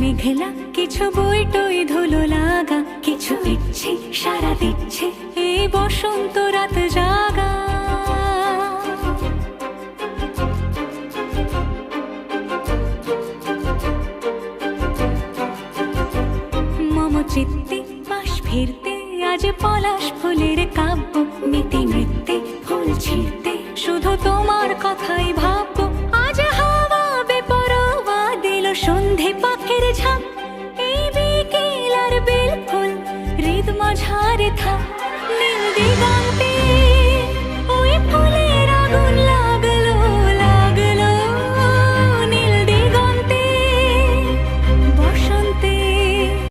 মেঘলা, কিছু বই টই ধুলো লাগা, কিছু ইচ্ছে সারা দিচ্ছে এই বসন্ত রাত জাগা। মম চিত্তে পাশ ফিরতে আজ পলাশ ফুলের কাব্য, মিতি নৃত্যে ফুল ছিঁড়তে শুধু তোমার কথাই ভাববো। আজ হাওয়া বেপরোয়া দিল সন্ধে পাখির ঝাঁক, এই বিকেল আর বেল ফুল হৃদ মাঝারে থাক নীল দিগন্তে